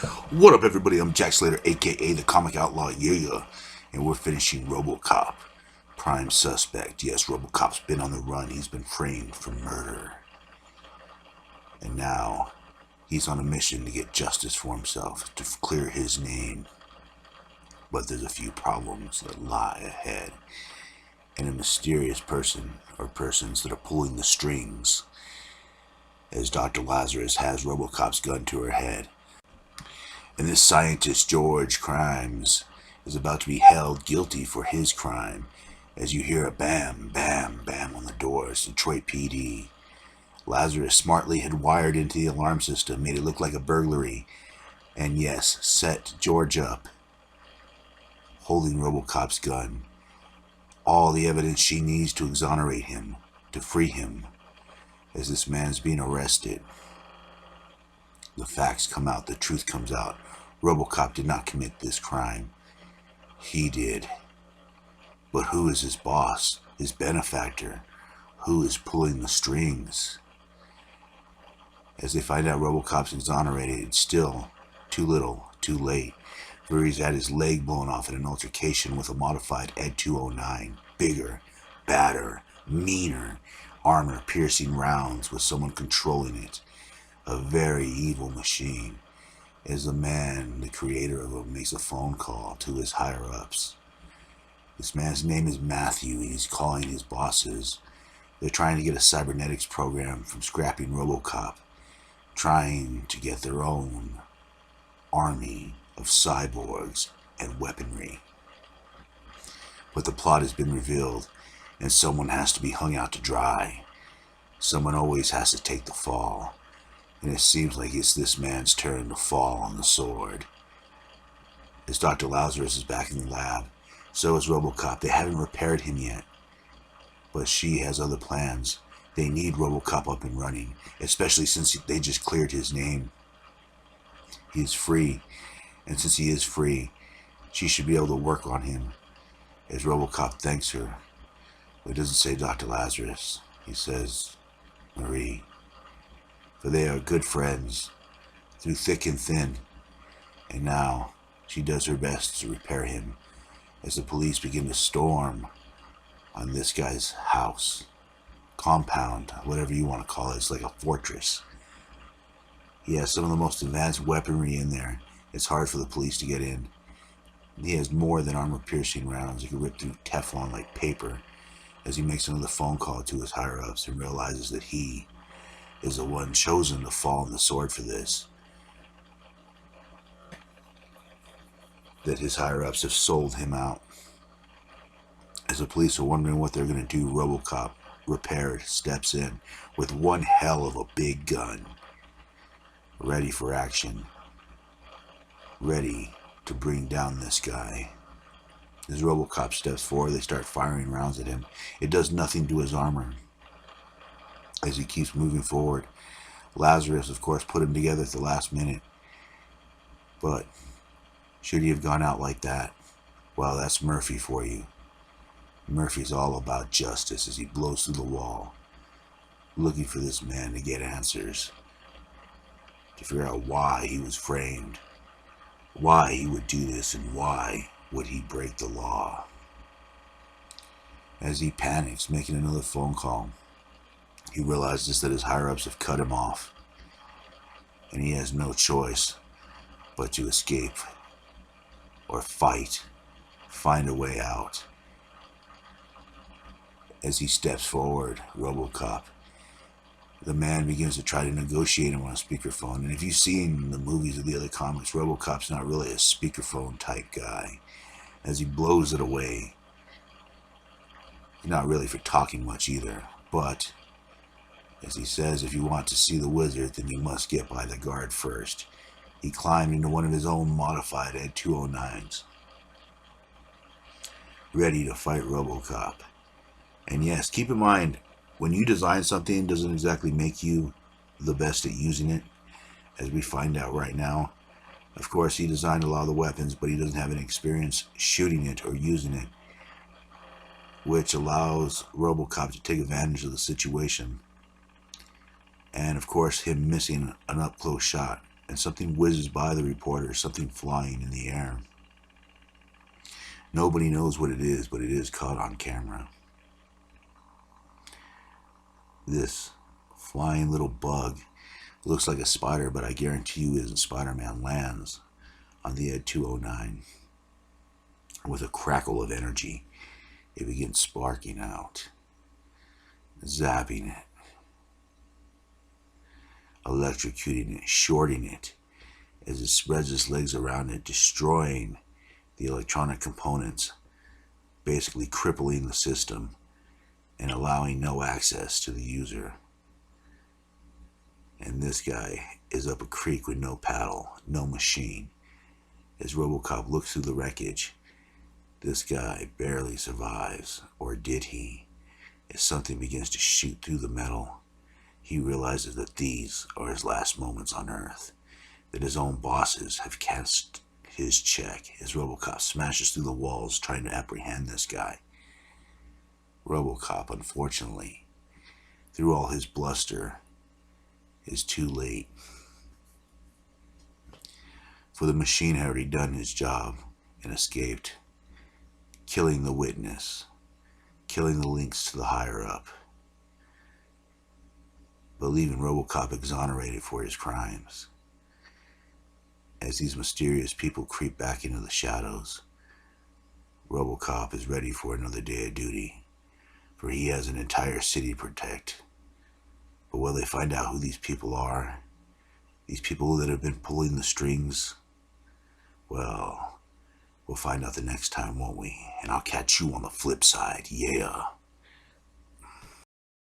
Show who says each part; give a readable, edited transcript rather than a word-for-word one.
Speaker 1: What up, everybody? I'm Jack Slater, aka the Comic Outlaw, yeah, and we're finishing Robocop. Prime suspect. Yes, Robocop's been on the run. He's been framed for murder. And now, he's on a mission to get justice for himself, to clear his name. But there's a few problems that lie ahead. And a mysterious person, or persons that are pulling the strings, as Dr. Lazarus has Robocop's gun to her head. And this scientist, George Crimes, is about to be held guilty for his crime as you hear a bam, bam, bam on the doors. Detroit PD. Lazarus smartly had wired into the alarm system, made it look like a burglary, and yes, set George up, holding Robocop's gun. All the evidence she needs to exonerate him, to free him, as this man's being arrested. The facts come out, the truth comes out. Robocop did not commit this crime. He did. But who is his boss, his benefactor? Who is pulling the strings? As they find out Robocop's exonerated, it's still too little, too late. For he's had his leg blown off in an altercation with a modified Ed 209. Bigger, badder, meaner, armor-piercing rounds with someone controlling it. A very evil machine. As the man, the creator of it, makes a phone call to his higher-ups. This man's name is Matthew, and he's calling his bosses. They're trying to get a cybernetics program from scrapping Robocop, trying to get their own army of cyborgs and weaponry. But the plot has been revealed, and someone has to be hung out to dry. Someone always has to take the fall. And it seems like it's this man's turn to fall on the sword. As Dr. Lazarus is back in the lab, so is Robocop. They haven't repaired him yet. But she has other plans. They need Robocop up and running, especially since they just cleared his name. He is free, and since he is free, she should be able to work on him. As Robocop thanks her, but he doesn't say Dr. Lazarus. He says Marie. For they are good friends, through thick and thin. And now, she does her best to repair him, as the police begin to storm on this guy's house, compound, whatever you want to call it. It's like a fortress. He has some of the most advanced weaponry in there. It's hard for the police to get in. He has more than armor-piercing rounds. He can rip through Teflon like paper, as he makes another phone call to his higher-ups and realizes that he is the one chosen to fall on the sword for this. That his higher-ups have sold him out. As the police are wondering what they're going to do, Robocop, repaired, steps in with one hell of a big gun. Ready for action. Ready to bring down this guy. As Robocop steps forward, they start firing rounds at him. It does nothing to his armor. As he keeps moving forward, Lazarus, of course, put him together at the last minute. But should he have gone out like that? Well, that's Murphy for you. Murphy's all about justice as he blows through the wall, looking for this man to get answers, to figure out why he was framed, why he would do this, and why would he break the law. As he panics, making another phone call, he realizes that his higher-ups have cut him off, and he has no choice but to escape or fight, find a way out. As he steps forward, Robocop, the man begins to try to negotiate him on a speakerphone. And if you've seen the movies of the other comics, Robocop's not really a speakerphone type guy. As he blows it away, he's not really for talking much either, but as he says, if you want to see the wizard, then you must get by the guard first. He climbed into one of his own modified Ed 209s, ready to fight Robocop. And yes, keep in mind, when you design something, it doesn't exactly make you the best at using it, as we find out right now. Of course, he designed a lot of the weapons, but he doesn't have any experience shooting it or using it, which allows Robocop to take advantage of the situation. And of course, him missing an up-close shot and something whizzes by the reporter, something flying in the air. Nobody knows what it is, but it is caught on camera. This flying little bug looks like a spider, but I guarantee you it isn't Spider-Man, lands on the Ed 209. With a crackle of energy, it begins sparking out, zapping it, electrocuting it, shorting it, as it spreads its legs around it, destroying the electronic components, basically crippling the system and allowing no access to the user. And this guy is up a creek with no paddle, no machine. As Robocop looks through the wreckage, this guy barely survives, or did he? As something begins to shoot through the metal, he realizes that these are his last moments on Earth, that his own bosses have cast his check as Robocop smashes through the walls trying to apprehend this guy. Robocop, unfortunately, through all his bluster, is too late. For the machine had already done his job and escaped, killing the witness, killing the links to the higher-up, but leaving Robocop exonerated for his crimes. As these mysterious people creep back into the shadows, Robocop is ready for another day of duty, for he has an entire city to protect. But will they find out who these people are? These people that have been pulling the strings? Well, we'll find out the next time, won't we? And I'll catch you on the flip side, yeah.